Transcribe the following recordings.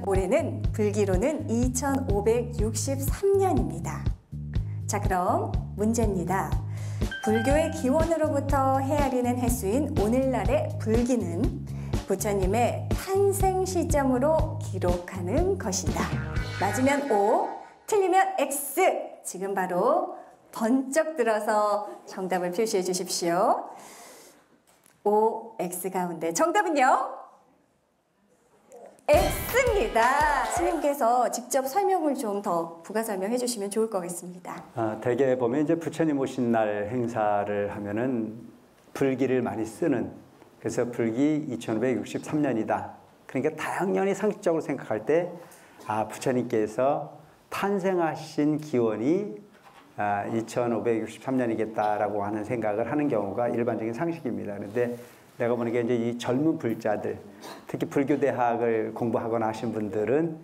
올해는 불기로는 2563년입니다. 자, 그럼 문제입니다. 불교의 기원으로부터 헤아리는 횟수인 오늘날의 불기는 부처님의 탄생 시점으로 기록하는 것이다. 맞으면 O, 틀리면 X. 지금 바로 번쩍 들어서 정답을 표시해 주십시오. O, X 가운데 정답은요? X입니다. 스님께서 직접 설명을 좀 더 부가 설명해 주시면 좋을 것 같습니다. 대개 보면 이제 부처님 오신 날 행사를 하면은 불기를 많이 쓰는, 그래서 불기 2563년이다. 그러니까 당연히 상식적으로 생각할 때 부처님께서 탄생하신 기원이 2563년이겠다라고 하는 생각을 하는 경우가 일반적인 상식입니다. 그런데 내가 보니까 이제 이 젊은 불자들, 특히 불교대학을 공부하거나 하신 분들은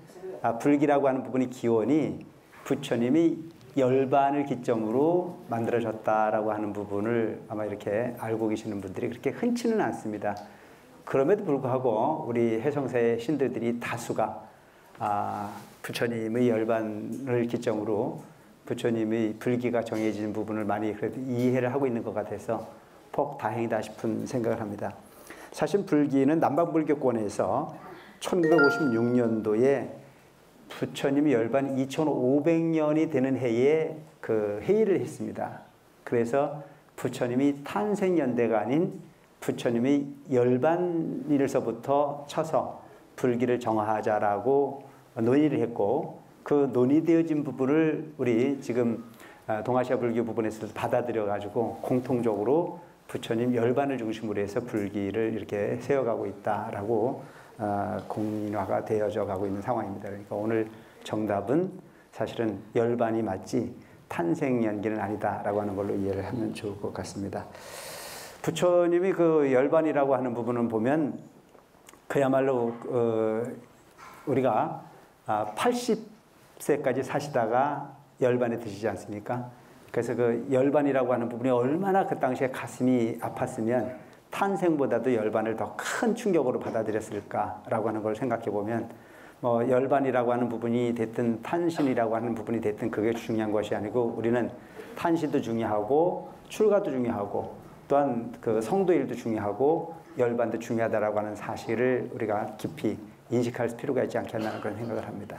불기라고 하는 부분이 기원이 부처님이 열반을 기점으로 만들어졌다라고 하는 부분을 아마 이렇게 알고 계시는 분들이 그렇게 흔치는 않습니다. 그럼에도 불구하고 우리 해성사의 신들들이 다수가 부처님의 열반을 기점으로 부처님의 불기가 정해지는 부분을 많이 그래도 이해를 하고 있는 것 같아서 복 다행이다 싶은 생각을 합니다. 사실 불기는 남방불교권에서 1956년도에 부처님이 열반 2500년이 되는 해에 그 회의를 했습니다. 그래서 부처님이 탄생연대가 아닌 부처님의 열반일서부터 쳐서 불기를 정하자라고 논의를 했고, 그 논의되어진 부분을 우리 지금 동아시아 불교 부분에서도 받아들여 가지고 공통적으로 부처님 열반을 중심으로 해서 불기를 이렇게 세워가고 있다라고 공인화가 되어져 가고 있는 상황입니다. 그러니까 오늘 정답은 사실은 열반이 맞지 탄생연기는 아니다라고 하는 걸로 이해를 하면 좋을 것 같습니다. 부처님이 그 열반이라고 하는 부분은 보면 그야말로 우리가 80세까지 사시다가 열반에 드시지 않습니까? 그래서 그 열반이라고 하는 부분이 얼마나 그 당시에 가슴이 아팠으면 탄생보다도 열반을 더 큰 충격으로 받아들였을까라고 하는 걸 생각해 보면, 뭐 열반이라고 하는 부분이 됐든 탄신이라고 하는 부분이 됐든 그게 중요한 것이 아니고, 우리는 탄신도 중요하고 출가도 중요하고 또한 그 성도일도 중요하고 열반도 중요하다라고 하는 사실을 우리가 깊이 인식할 필요가 있지 않겠나 그런 생각을 합니다.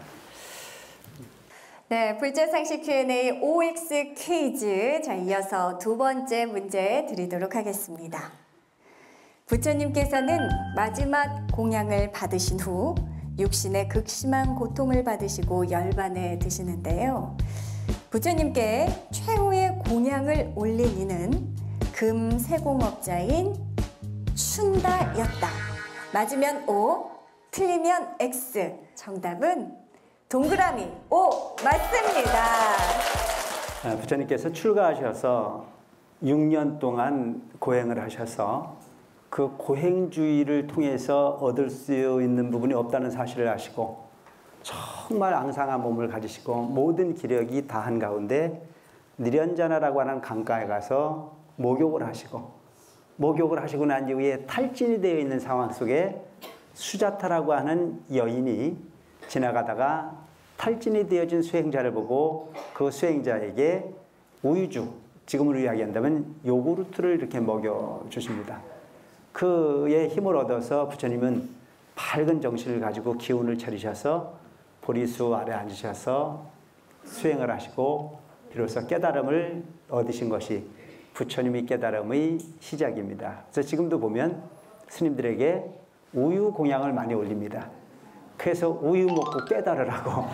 네, 불자상식 Q&A OX 퀴즈. 자, 이어서 두 번째 문제 드리도록 하겠습니다. 부처님께서는 마지막 공양을 받으신 후 육신의 극심한 고통을 받으시고 열반에 드시는데요. 부처님께 최후의 공양을 올린 이는 금세공업자인 춘다였다. 맞으면 O, 틀리면 X. 정답은 동그라미 O 맞습니다. 부처님께서 출가하셔서 6년 동안 고행을 하셔서 그 고행주의를 통해서 얻을 수 있는 부분이 없다는 사실을 아시고 정말 앙상한 몸을 가지시고 모든 기력이 다한 가운데 니련자나라고 하는 강가에 가서 목욕을 하시고 난 이후에 탈진이 되어 있는 상황 속에 수자타라고 하는 여인이 지나가다가 탈진이 되어진 수행자를 보고 그 수행자에게 우유주, 지금으로 이야기한다면 요구르트를 이렇게 먹여주십니다. 그의 힘을 얻어서 부처님은 밝은 정신을 가지고 기운을 차리셔서 보리수 아래 앉으셔서 수행을 하시고 비로소 깨달음을 얻으신 것이 부처님의 깨달음의 시작입니다. 그래서 지금도 보면 스님들에게 우유 공양을 많이 올립니다. 그래서 우유 먹고 깨달으라고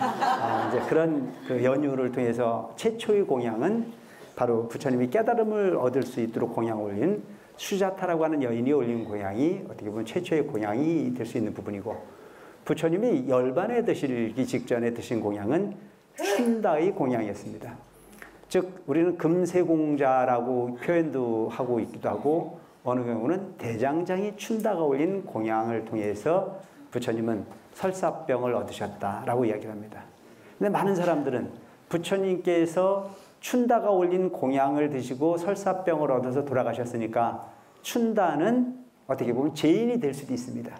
이제 그런 그 연유를 통해서 최초의 공양은 바로 부처님이 깨달음을 얻을 수 있도록 공양을 올린 수자타라고 하는 여인이 올린 공양이 어떻게 보면 최초의 공양이 될 수 있는 부분이고, 부처님이 열반에 드시기 직전에 드신 공양은 춘다의 공양이었습니다. 즉 우리는 금세공자라고 표현도 하고 있기도 하고, 어느 경우는 대장장이 춘다가 올린 공양을 통해서 부처님은 설사병을 얻으셨다라고 이야기를 합니다. 근데 많은 사람들은 부처님께서 춘다가 올린 공양을 드시고 설사병을 얻어서 돌아가셨으니까 춘다는 어떻게 보면 죄인이 될 수도 있습니다.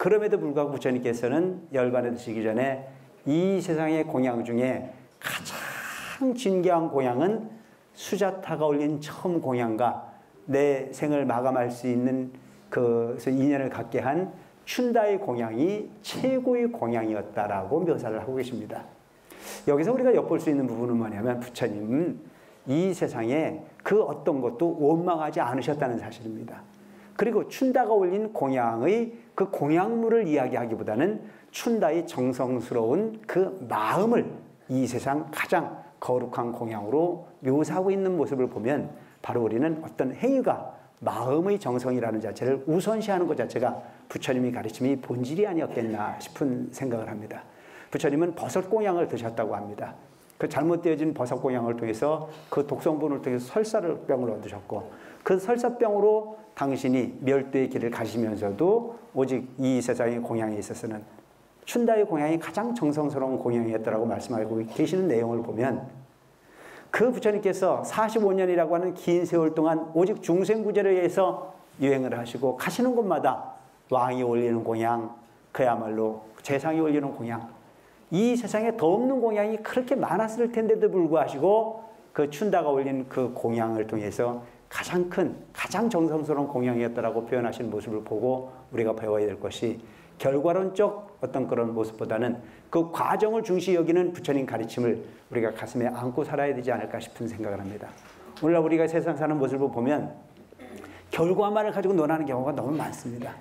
그럼에도 불구하고 부처님께서는 열반에 드시기 전에 이 세상의 공양 중에 가장 진귀한 공양은 수자타가 올린 처음 공양과 내 생을 마감할 수 있는 그래서 인연을 갖게 한 춘다의 공양이 최고의 공양이었다라고 묘사를 하고 계십니다. 여기서 우리가 엿볼 수 있는 부분은 뭐냐면 부처님은 이 세상에 그 어떤 것도 원망하지 않으셨다는 사실입니다. 그리고 춘다가 올린 공양의 그 공양물을 이야기하기보다는 춘다의 정성스러운 그 마음을 이 세상 가장 거룩한 공양으로 묘사하고 있는 모습을 보면 바로 우리는 어떤 행위가 마음의 정성이라는 자체를 우선시하는 것 자체가 부처님이 가르침이 본질이 아니었겠나 싶은 생각을 합니다. 부처님은 버섯 공양을 드셨다고 합니다. 그 잘못되어진 버섯 공양을 통해서 그 독성분을 통해서 설사병을 얻으셨고 그 설사병으로 당신이 멸도의 길을 가시면서도 오직 이 세상의 공양에 있어서는 춘다의 공양이 가장 정성스러운 공양이었다고 말씀하고 계시는 내용을 보면 그 부처님께서 45년이라고 하는 긴 세월 동안 오직 중생구제를 위해서 유행을 하시고 가시는 곳마다 왕이 올리는 공양, 그야말로 재상이 올리는 공양, 이 세상에 더 없는 공양이 그렇게 많았을 텐데도 불구하고 그 춘다가 올린 그 공양을 통해서 가장 큰, 가장 정성스러운 공양이었다라고 표현하시는 모습을 보고 우리가 배워야 될 것이 결과론적 어떤 그런 모습보다는 그 과정을 중시 여기는 부처님 가르침을 우리가 가슴에 안고 살아야 되지 않을까 싶은 생각을 합니다. 오늘날 우리가 세상 사는 모습을 보면 결과만을 가지고 논하는 경우가 너무 많습니다.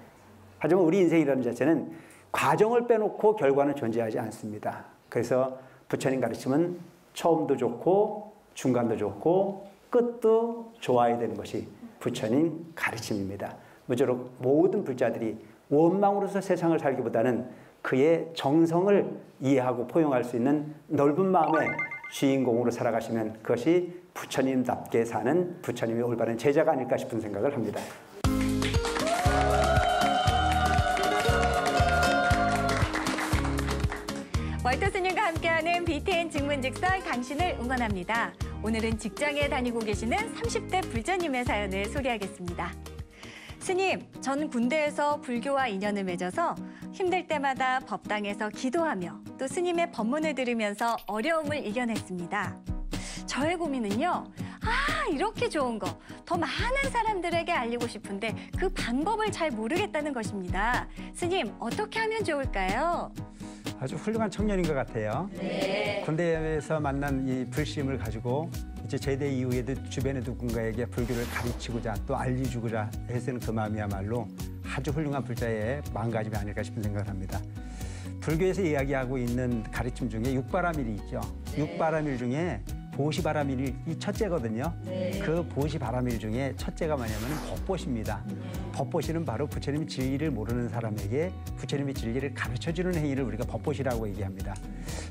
하지만 우리 인생이라는 자체는 과정을 빼놓고 결과는 존재하지 않습니다. 그래서 부처님 가르침은 처음도 좋고 중간도 좋고 끝도 좋아야 되는 것이 부처님 가르침입니다. 무조건 모든 불자들이 원망으로서 세상을 살기보다는 그의 정성을 이해하고 포용할 수 있는 넓은 마음의 주인공으로 살아가시면 그것이 부처님답게 사는 부처님의 올바른 제자가 아닐까 싶은 생각을 합니다. 월터 스님과 함께하는 BTN 증문즉설 당신을 응원합니다. 오늘은 직장에 다니고 계시는 30대 불자님의 사연을 소개하겠습니다. 스님, 전 군대에서 불교와 인연을 맺어서 힘들 때마다 법당에서 기도하며 또 스님의 법문을 들으면서 어려움을 이겨냈습니다. 저의 고민은요, 이렇게 좋은 거 더 많은 사람들에게 알리고 싶은데 그 방법을 잘 모르겠다는 것입니다. 스님, 어떻게 하면 좋을까요? 아주 훌륭한 청년인 것 같아요. 네. 군대에서 만난 이 불심을 가지고 이제 제대 이후에도 주변의 누군가에게 불교를 가르치고자 또 알려주고자 애쓰는 그 마음이야말로 아주 훌륭한 불자의 마음가짐이 아닐까 싶은 생각을 합니다. 불교에서 이야기하고 있는 가르침 중에 육바라밀이 있죠. 육바라밀 중에 보시바라밀이 이 첫째거든요. 그 보시바라밀 중에 첫째가 뭐냐면 법보시입니다. 법보시는 바로 부처님의 진리를 모르는 사람에게 부처님의 진리를 가르쳐주는 행위를 우리가 법보시라고 얘기합니다.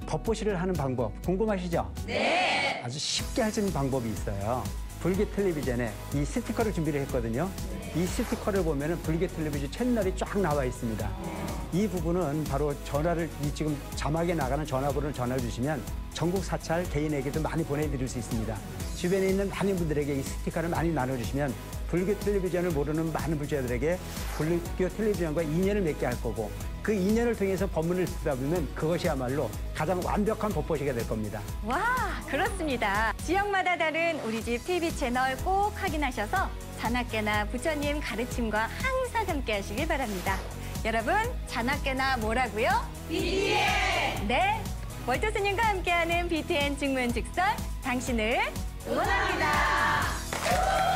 법보시를 하는 방법 궁금하시죠? 네. 아주 쉽게 할 수 있는 방법이 있어요. 불교 텔레비전에 이 스티커를 준비를 했거든요. 이 스티커를 보면은 불교 텔레비전 채널이 쫙 나와 있습니다. 이 부분은 바로 전화를 지금 자막에 나가는 전화번호를 전화를 주시면 전국 사찰 개인에게도 많이 보내드릴 수 있습니다. 주변에 있는 많은 분들에게 이 스티커를 많이 나눠주시면 불교 텔레비전을 모르는 많은 불자들에게 불교 텔레비전과 인연을 맺게 할 거고 그 인연을 통해서 법문을 듣다 보면 그것이야말로 가장 완벽한 법보시가 될 겁니다. 와, 그렇습니다. 지역마다 다른 우리 집 TV 채널 꼭 확인하셔서 자나깨나 부처님 가르침과 항상 함께 하시길 바랍니다. 여러분, 자나깨나 뭐라고요? BTN! 네, 월터 스님과 함께하는 BTN 증문즉설 당신을 응원합니다.